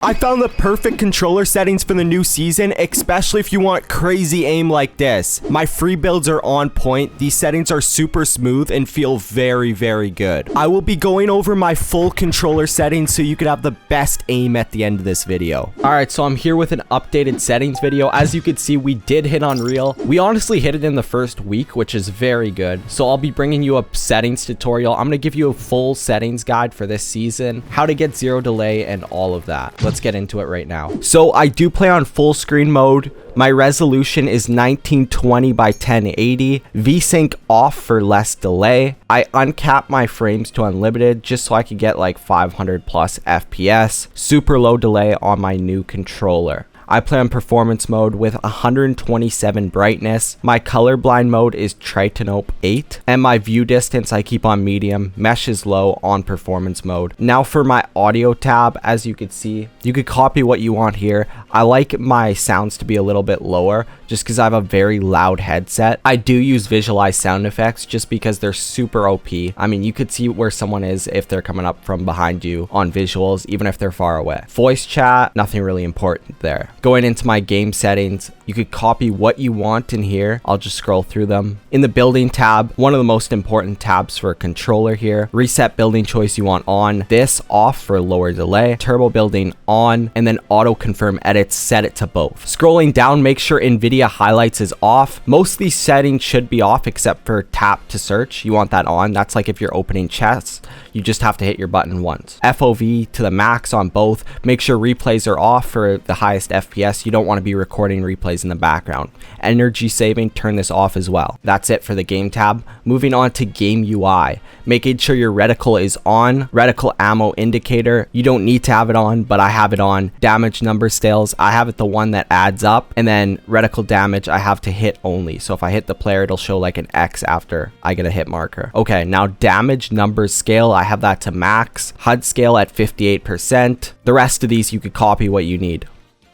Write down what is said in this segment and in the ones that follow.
I found the perfect controller settings for the new season, especially if you want crazy aim like this. My free builds are on point. These settings are super smooth and feel very, very good. I will be going over my full controller settings so you could have the best aim at the end of this video. Alright, so I'm here with an updated settings video. As you can see, we did hit Unreal. We honestly hit it in the first week, which is very good. So I'll be bringing you a settings tutorial. I'm going to give you a full settings guide for this season, how to get zero delay and all of that. Let's get into it right now. So I do play on full screen mode. My resolution is 1920 by 1080. VSync off for less delay. I uncap my frames to unlimited just so I could get like 500 plus FPS. Super low delay on my new controller. I play on performance mode with 127 brightness. My colorblind mode is Tritanope 8. And my view distance I keep on medium. Mesh is low on performance mode. Now for my audio tab, as you can see, you could copy what you want here. I like my sounds to be a little bit lower just because I have a very loud headset. I do use visualize sound effects just because they're super OP. I mean, you could see where someone is if they're coming up from behind you on visuals, even if they're far away. Voice chat, nothing really important there. Going into my game settings, you could copy what you want in here. I'll just scroll through them. In the building tab, one of the most important tabs for a controller here. Reset building choice you want on. This off for lower delay. Turbo building on. And then auto confirm edits, set it to both. Scrolling down, make sure NVIDIA highlights is off. Most of these settings should be off except for tap to search. You want that on. That's like if you're opening chests, you just have to hit your button once. FOV to the max on both. Make sure replays are off for the highest FPS. You don't want to be recording replays in the background. Energy saving, turn this off as well. That's it for the game tab. Moving on to game UI. Making sure your reticle is on. Reticle ammo indicator. You don't need to have it on, but I have it on. Damage number scales. I have it the one that adds up. And then reticle damage I have to hit only. So if I hit the player, it'll show like an X after I get a hit marker. Okay, now damage numbers scale. I have that to max. HUD scale at 58%. The rest of these you could copy what you need.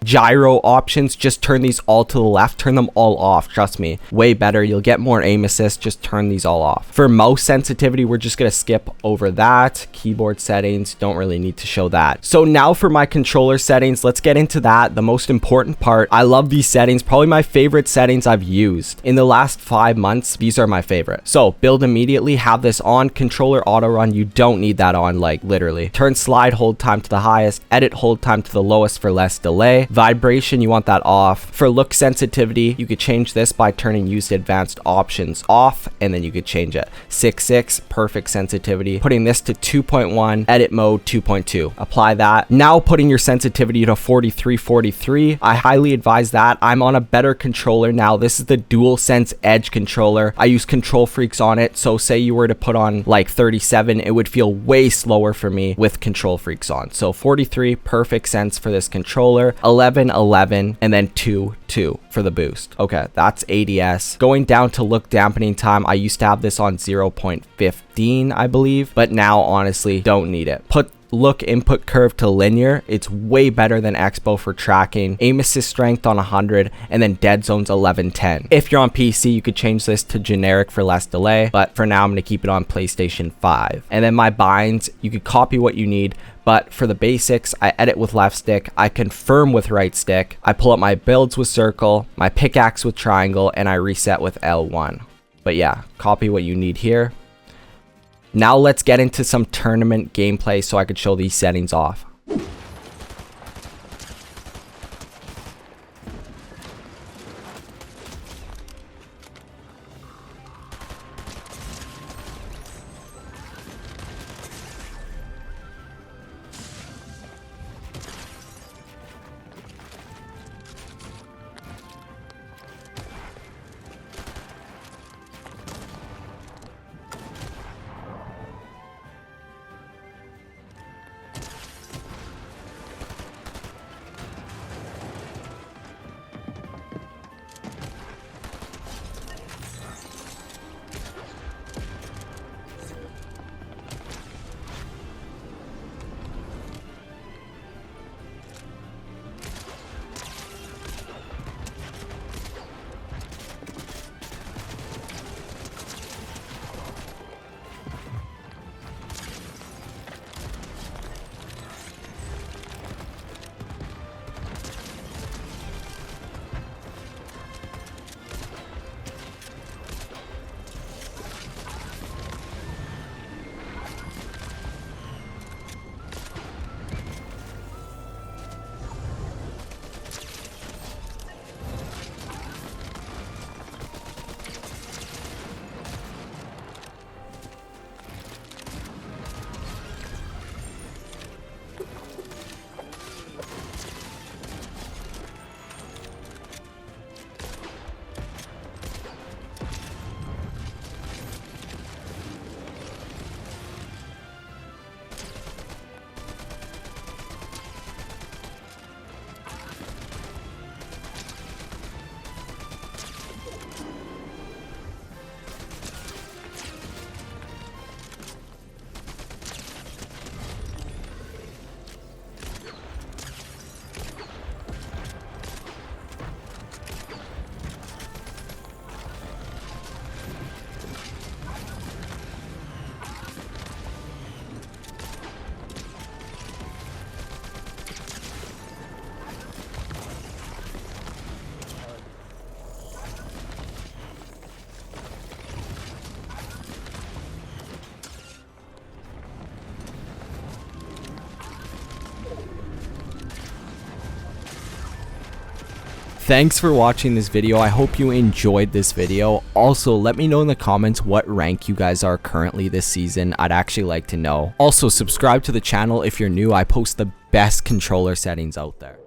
Gyro options, just turn these all to the left, turn them all off, trust me, way better, you'll get more aim assist, just turn these all off. For mouse sensitivity, we're just gonna skip over that. Keyboard settings, don't really need to show that. So now for my controller settings, let's get into that, the most important part. I love these settings, probably my favorite settings I've used. In the last 5 months, these are my favorite. So build immediately, have this on. Controller auto run, you don't need that on, like literally. Turn slide hold time to the highest, edit hold time to the lowest for less delay. Vibration, you want that off. For look sensitivity, you could change this by turning used advanced options off, and then you could change it. 6.6, perfect sensitivity. Putting this to 2.1, edit mode 2.2. Apply that. Now putting your sensitivity to 43. I highly advise that. I'm on a better controller now. This is the DualSense Edge controller. I use Control Freaks on it, so say you were to put on like 37, it would feel way slower for me with Control Freaks on. So 43, perfect sense for this controller. 11, and then 2 for the boost. Okay, that's ADS. Going down to look dampening time, I used to have this on 0.15, I believe, but now honestly don't need it. Put look input curve to linear. It's way better than Expo for tracking. Aim assist strength on 100, and then dead zones 1110. If you're on PC, you could change this to generic for less delay, but for now I'm going to keep it on PlayStation 5. And then my binds, you could copy what you need, but for the basics, I edit with left stick, I confirm with right stick, I pull up my builds with circle, my pickaxe with triangle, and I reset with L1. But yeah, copy what you need here. Now let's get into some tournament gameplay so I could show these settings off. Thanks for watching this video. I hope you enjoyed this video. Also, let me know in the comments what rank you guys are currently this season. I'd actually like to know. Also, subscribe to the channel if you're new. I post the best controller settings out there.